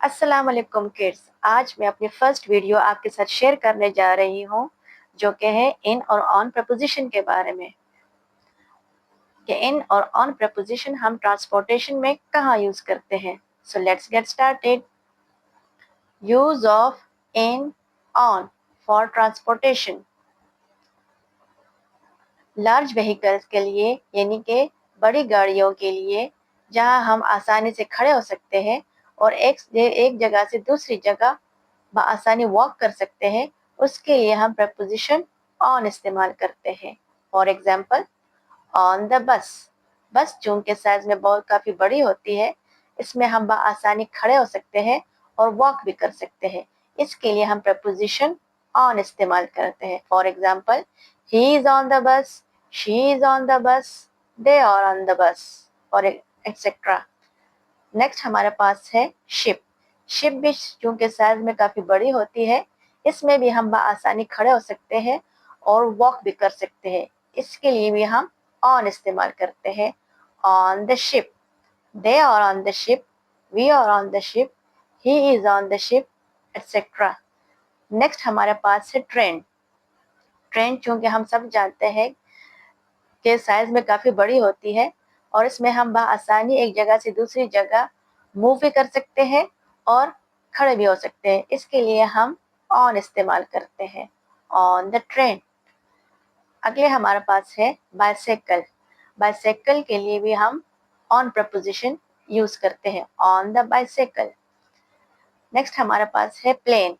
अस्सलाम वालेकुम किड्स। आज मैं अपनी फर्स्ट वीडियो आपके साथ शेयर करने जा रही हूँ जो कि है इन और ऑन प्रपोजिशन के बारे में कि इन और ऑन प्रपोजिशन हम ट्रांसपोर्टेशन में कहाँ यूज करते हैं। So let's get started. Use of in on for transportation. Large vehicles के लिए यानी कि बड़ी गाड़ियों के लिए जहाँ हम आसानी से खड़े हो सकते हैं और एक जगह से दूसरी जगह आसानी वॉक कर सकते हैं, उसके लिए हम प्रपोजिशन ऑन इस्तेमाल करते हैं। फॉर एग्जाम्पल, ऑन द बस। बस चूंकि साइज में बहुत काफ़ी बड़ी होती है, इसमें हम आसानी खड़े हो सकते हैं और वॉक भी कर सकते हैं, इसके लिए हम प्रपोजिशन ऑन इस्तेमाल करते हैं। For example, he is on the bus, she is on the bus, they are on the बस, और एक्सेट्रा। नेक्स्ट हमारे पास है शिप। शिप भी चूंकि साइज में काफ़ी बड़ी होती है, इसमें भी हम आसानी खड़े हो सकते हैं और वॉक भी कर सकते हैं, इसके लिए भी हम ऑन इस्तेमाल करते हैं। On the ship, they are on the ship, we are on the ship, he is on the ship, etcetera. Next हमारे पास है ट्रेन। ट्रेन चूंकि हम सब जानते हैं कि साइज में काफ़ी बड़ी होती है और इसमें हम आसानी एक जगह से दूसरी जगह मूव भी कर सकते हैं और खड़े भी हो सकते हैं, इसके लिए हम ऑन इस्तेमाल करते हैं। On the train. अगले हमारे पास है बाइसाइकिल। बाइसाइकिल के लिए भी हम ऑन प्रपोजिशन यूज करते हैं। On the bicycle. नेक्स्ट हमारे पास है प्लेन।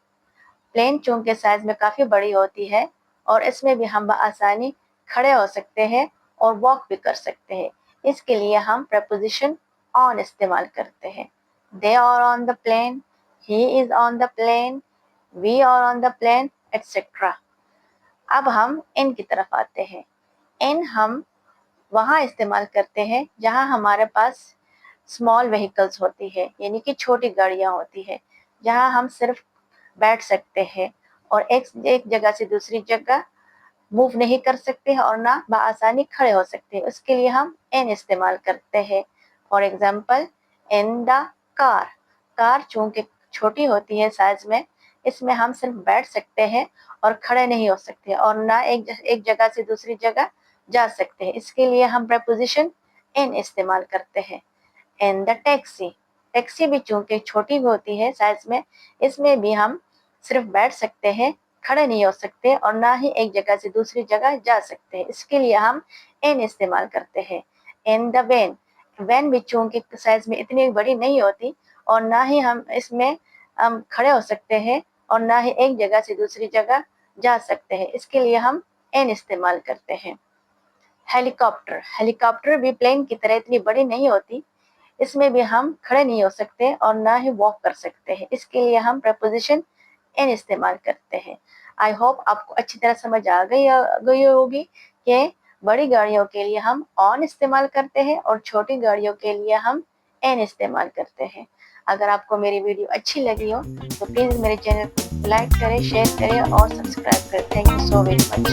प्लेन चूंकि साइज में काफ़ी बड़ी होती है और इसमें भी हम आसानी खड़े हो सकते हैं और वॉक भी कर सकते हैं, इसके लिए हम प्रपोजिशन ऑन इस्तेमाल करते हैं। They are on the plane, he is on the plane, we are on the plane, etcetera. अब हम इन की तरफ आते हैं। इन हम वहाँ इस्तेमाल करते हैं जहाँ हमारे पास स्मॉल व्हीकल्स होती है, यानी कि छोटी गाड़ियाँ होती है, जहाँ हम सिर्फ बैठ सकते हैं और एक जगह से दूसरी जगह मूव नहीं कर सकते हैं और ना आसानी खड़े हो सकते हैं, उसके लिए हम इन इस्तेमाल करते हैं। For example, in the car. Car चूंकि छोटी होती है साइज में, इसमें हम सिर्फ बैठ सकते हैं और खड़े नहीं हो सकते और ना एक जगह से दूसरी जगह जा सकते हैं, इसके लिए हम प्रपोजिशन इन इस्तेमाल करते हैं। In the taxi. टैक्सी भी चूंकि छोटी होती है साइज में, इसमें भी हम सिर्फ बैठ सकते हैं, खड़े नहीं हो सकते और ना ही एक जगह से दूसरी जगह जा सकते हैं, इसके लिए हम इन इस्तेमाल करते हैं। In the van. वैन भी चूंकि साइज में इतनी बड़ी नहीं होती और ना ही हम इसमें खड़े हो सकते हैं और ना ही एक जगह से दूसरी जगह जा सकते हैं, इसके लिए हम इन इस्तेमाल करते हैं। हेलीकॉप्टर। हेलीकॉप्टर भी प्लेन की तरह इतनी बड़ी नहीं होती, इसमें भी हम खड़े नहीं हो सकते और ना ही वॉक कर सकते हैं, इसके लिए हम प्रपोजिशन इन इस्तेमाल करते हैं। आई होप आपको अच्छी तरह समझ आ गई होगी कि बड़ी गाड़ियों के लिए हम ऑन इस्तेमाल करते हैं और छोटी गाड़ियों के लिए हम इन इस्तेमाल करते हैं। अगर आपको मेरी वीडियो अच्छी लगी हो तो प्लीज़ मेरे चैनल को लाइक करें, शेयर करें और सब्सक्राइब करें। Thank you so very much.